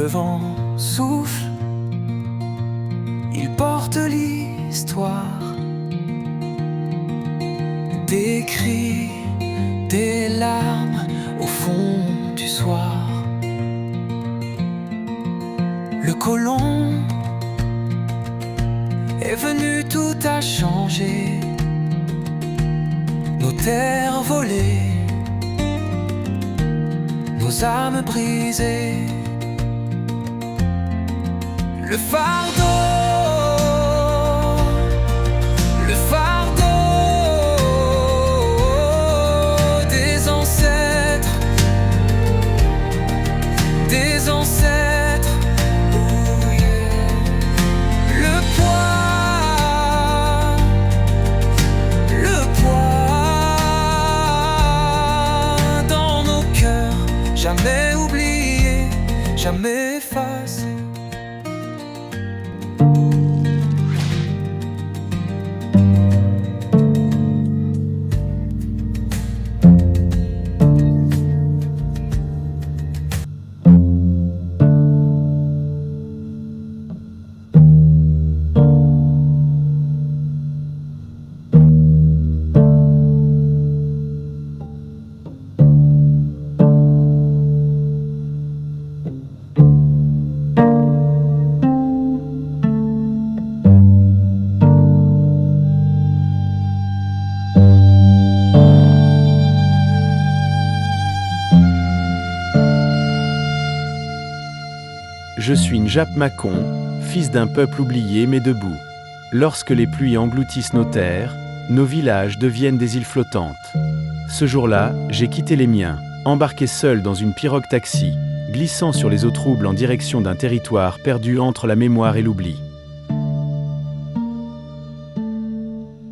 le vent souffle, il porte l'histoire des cris, des larmes au fond du soir. Le colon est venu, tout a changé. Nos terres volées, nos âmes brisées. Le fardeau, le fardeau des ancêtres, des ancêtres. Oh yeah. Le poids dans nos cœurs, jamais oublié, jamais effacé. Je suis Njap Makon, fils d'un peuple oublié mais debout. Lorsque les pluies engloutissent nos terres, nos villages deviennent des îles flottantes. Ce jour-là, j'ai quitté les miens, embarqué seul dans une pirogue-taxi, glissant sur les eaux troubles en direction d'un territoire perdu entre la mémoire et l'oubli.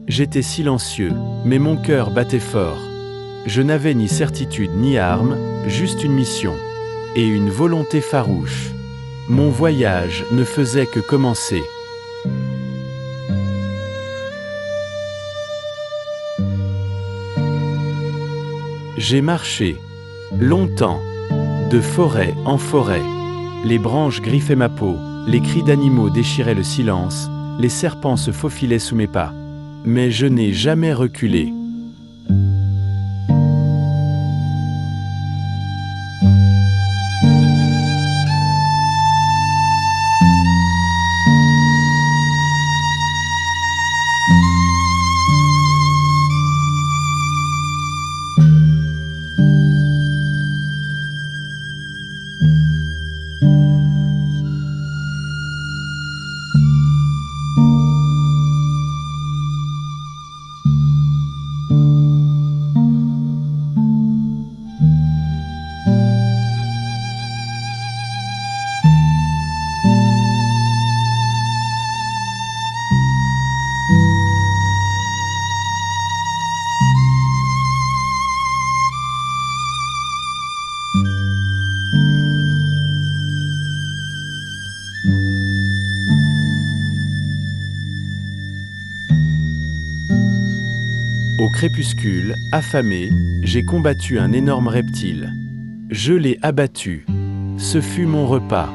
J'étais silencieux, mais mon cœur battait fort. Je n'avais ni certitude ni arme, juste une mission. Et une volonté farouche. Mon voyage ne faisait que commencer. J'ai marché, longtemps, de forêt en forêt. Les branches griffaient ma peau, les cris d'animaux déchiraient le silence, les serpents se faufilaient sous mes pas. Mais je n'ai jamais reculé. Au crépuscule, affamé, j'ai combattu un énorme reptile. Je l'ai abattu. Ce fut mon repas.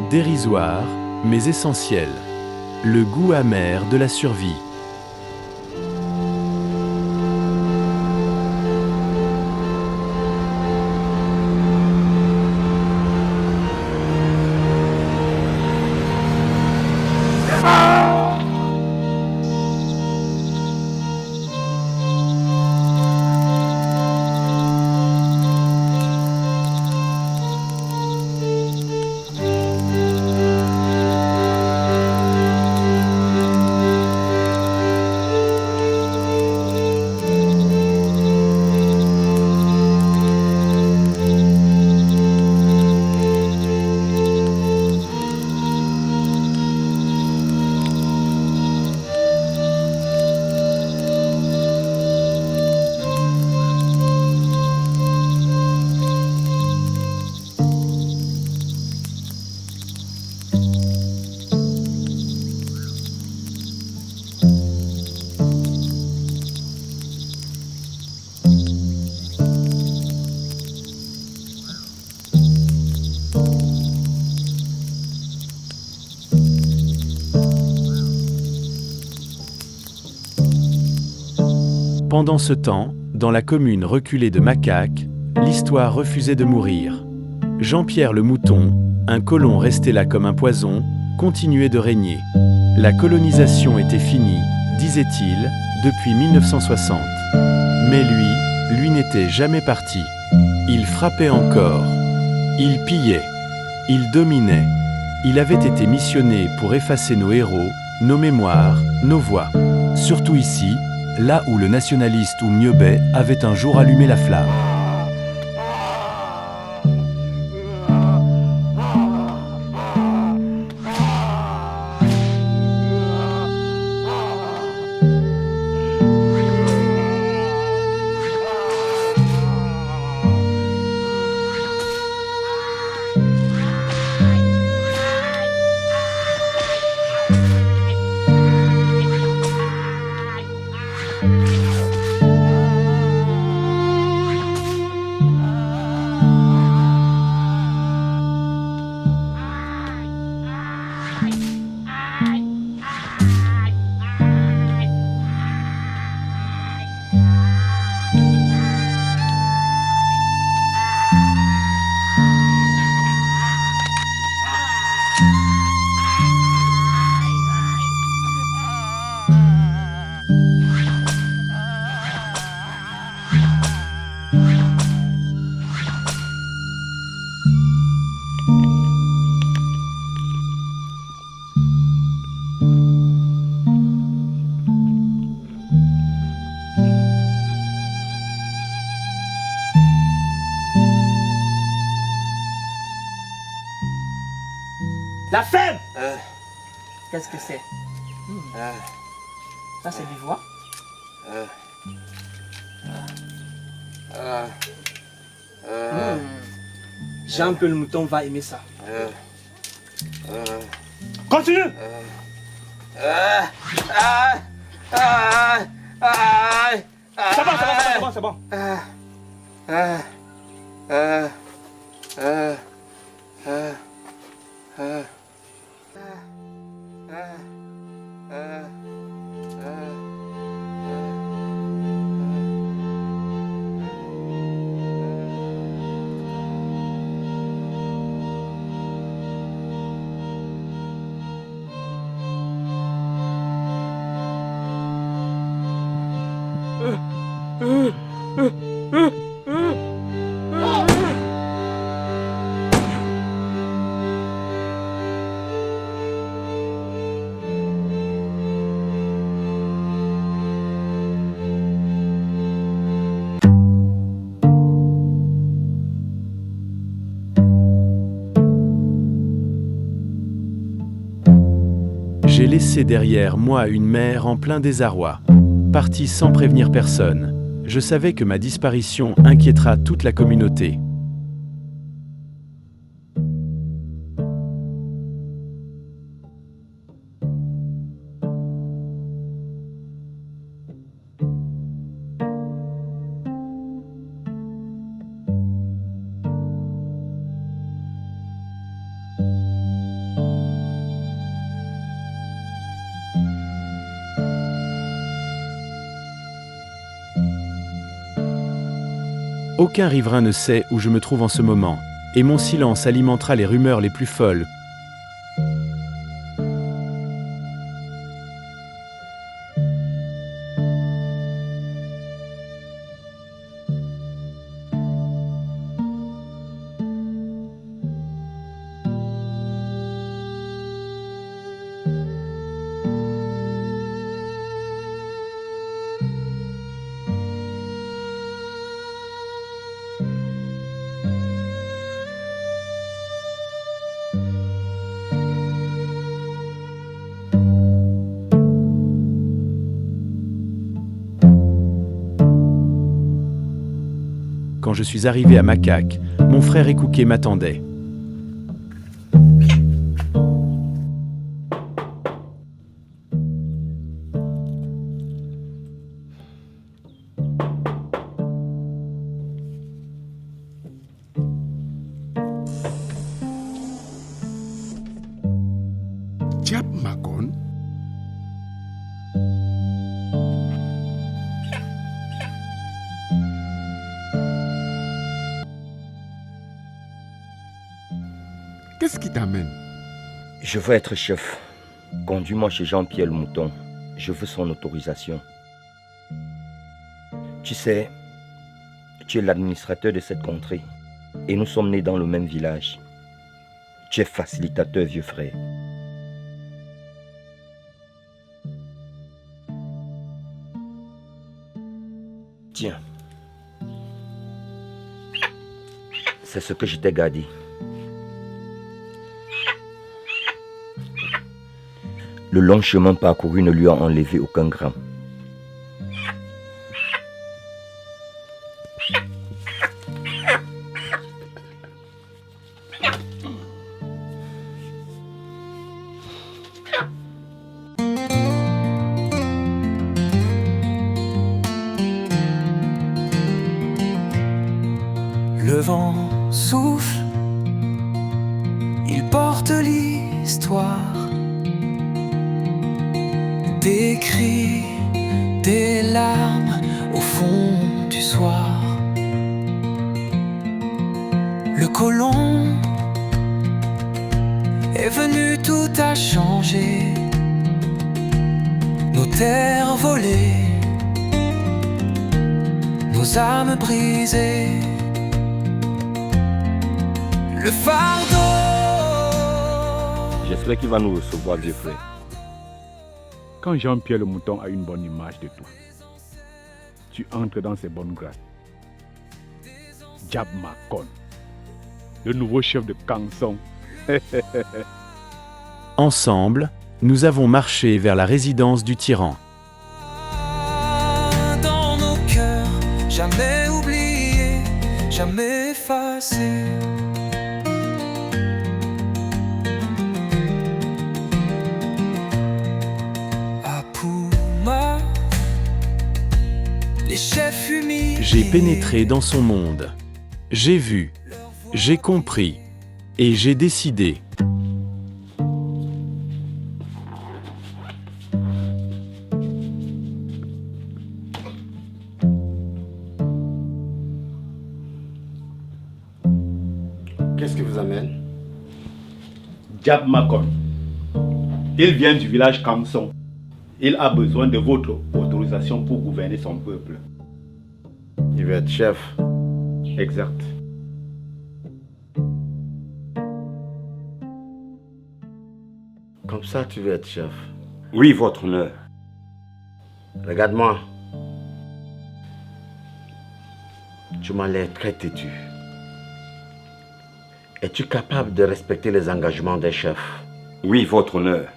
Dérisoire, mais essentiel. Le goût amer de la survie. Pendant ce temps, dans la commune reculée de Macaque, l'histoire refusait de mourir. Jean-Pierre le Mouton, un colon resté là comme un poison, continuait de régner. La colonisation était finie, disait-il, depuis 1960. Mais lui n'était jamais parti. Il frappait encore. Il pillait. Il dominait. Il avait été missionné pour effacer nos héros, nos mémoires, nos voix. Surtout ici, là où le nationaliste Oumniobé avait un jour allumé la flamme. La femme. Qu'est-ce que c'est? Ça c'est du voix. Jean que le mouton va aimer ça. Continue. C'est bon. J'ai laissé derrière moi une mère en plein désarroi. Partie sans prévenir personne, je savais que ma disparition inquiétera toute la communauté. Aucun riverain ne sait où je me trouve en ce moment, et mon silence alimentera les rumeurs les plus folles. Quand je suis arrivé à Macaque, mon frère Ekouké m'attendait. Jap Makon. Qu'est-ce qui t'amène? Je veux être chef. Conduis-moi chez Jean-Pierre le Mouton. Je veux son autorisation. Tu sais, tu es l'administrateur de cette contrée. Et nous sommes nés dans le même village. Tu es facilitateur, vieux frère. Tiens. C'est ce que je t'ai gardé. Le long chemin parcouru ne lui a enlevé aucun gramme. Le vent souffle, il porte l'histoire. Des cris, des larmes au fond du soir. Le colon est venu, tout a changé. Nos terres volées, nos âmes brisées. Le fardeau. J'espère qu'il va nous recevoir, vieux frère. Quand Jean-Pierre le Mouton a une bonne image de toi, tu entres dans ses bonnes grâces. Jab Makon, le nouveau chef de Kangsong. Ensemble, nous avons marché vers la résidence du tyran. Dans nos cœurs, jamais oublié, jamais effacé. À Pouma, les chefs humiliés. J'ai pénétré dans son monde. J'ai vu, j'ai compris et j'ai décidé. Qu'est-ce qui vous amène? Jab Makon, il vient du village Kangsong. Il a besoin de votre autorisation pour gouverner son peuple. Il veut être chef. Exact. Comme ça, tu veux être chef. Oui, votre honneur. Regarde-moi. Tu m'as l'air très têtu. Es-tu capable de respecter les engagements des chefs? Oui, votre honneur.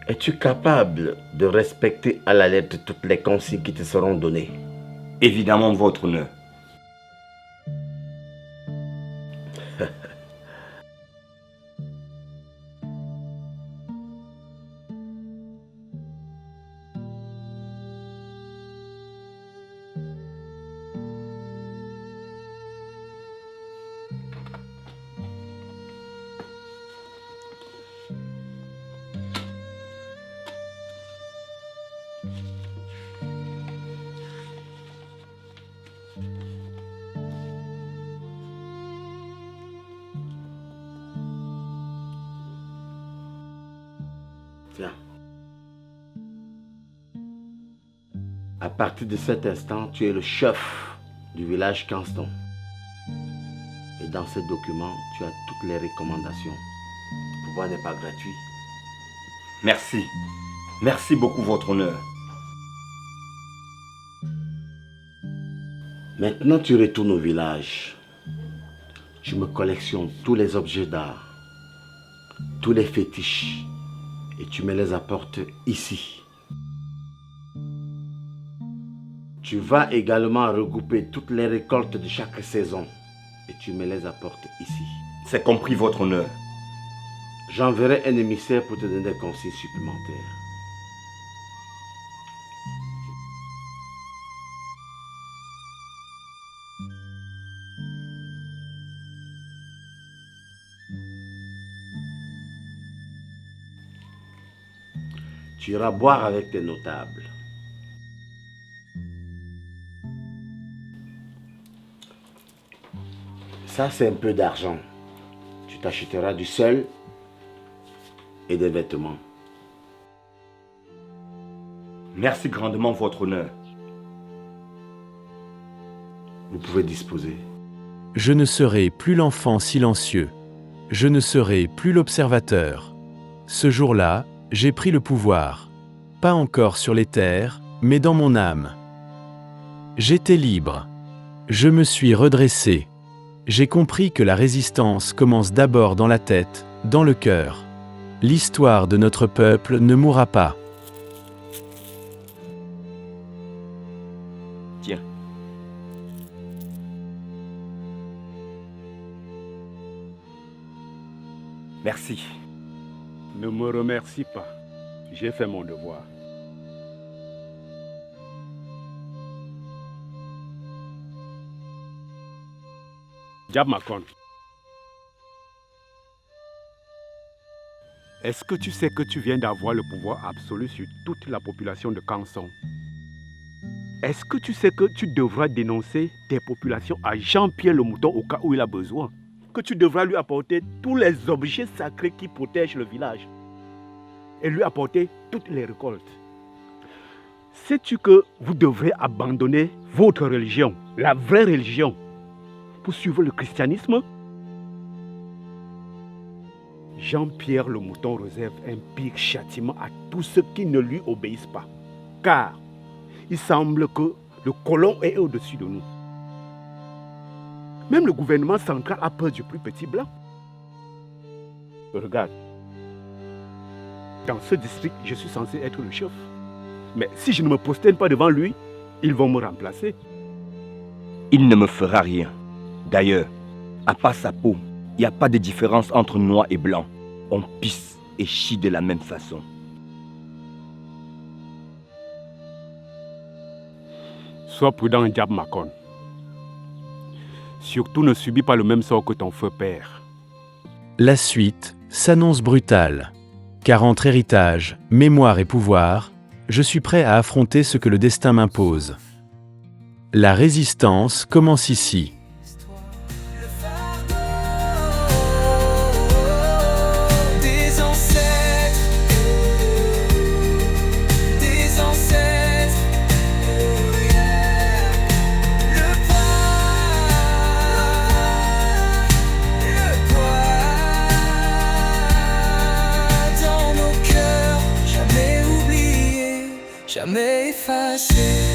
Es-tu capable de respecter à la lettre toutes les consignes qui te seront données? Évidemment, votre honneur. Tiens. À partir de cet instant, tu es le chef du village Kangsong. Et dans ce document, tu as toutes les recommandations. Le pouvoir n'est pas gratuit. Merci. Merci beaucoup, votre honneur. Maintenant, tu retournes au village. Tu me collectionnes tous les objets d'art, tous les fétiches, et tu me les apportes ici. Tu vas également regrouper toutes les récoltes de chaque saison, et tu me les apportes ici. C'est compris, votre honneur. J'enverrai un émissaire pour te donner des consignes supplémentaires. Tu iras boire avec tes notables. Ça, c'est un peu d'argent. Tu t'achèteras du sel et des vêtements. Merci grandement, votre honneur. Vous pouvez disposer. Je ne serai plus l'enfant silencieux. Je ne serai plus l'observateur. Ce jour-là, j'ai pris le pouvoir. Pas encore sur les terres, mais dans mon âme. J'étais libre. Je me suis redressé. J'ai compris que la résistance commence d'abord dans la tête, dans le cœur. L'histoire de notre peuple ne mourra pas. Tiens. Merci. Ne me remercie pas. J'ai fait mon devoir. Jab Makon. Est-ce que tu sais que tu viens d'avoir le pouvoir absolu sur toute la population de Kanson? Est-ce que tu sais que tu devras dénoncer tes populations à Jean-Pierre le Mouton au cas où il a besoin? Que tu devras lui apporter tous les objets sacrés qui protègent le village et lui apporter toutes les récoltes. Sais-tu que vous devrez abandonner votre religion, la vraie religion, pour suivre le christianisme? Jean-Pierre le Mouton réserve un pire châtiment à tous ceux qui ne lui obéissent pas, car il semble que le colon est au-dessus de nous. Même le gouvernement central a peur du plus petit blanc. Regarde. Dans ce district, je suis censé être le chef. Mais si je ne me prosterne pas devant lui, ils vont me remplacer. Il ne me fera rien. D'ailleurs, à part sa peau, il n'y a pas de différence entre noir et blanc. On pisse et chie de la même façon. Sois prudent, Jab Makon. Surtout ne subis pas le même sort que ton feu père. La suite s'annonce brutale. Car entre héritage, mémoire et pouvoir, je suis prêt à affronter ce que le destin m'impose. La résistance commence ici. Le fardeau des ancêtres, des ancêtres. Oh yeah. Le poids dans nos cœurs, jamais oublié, jamais effacé.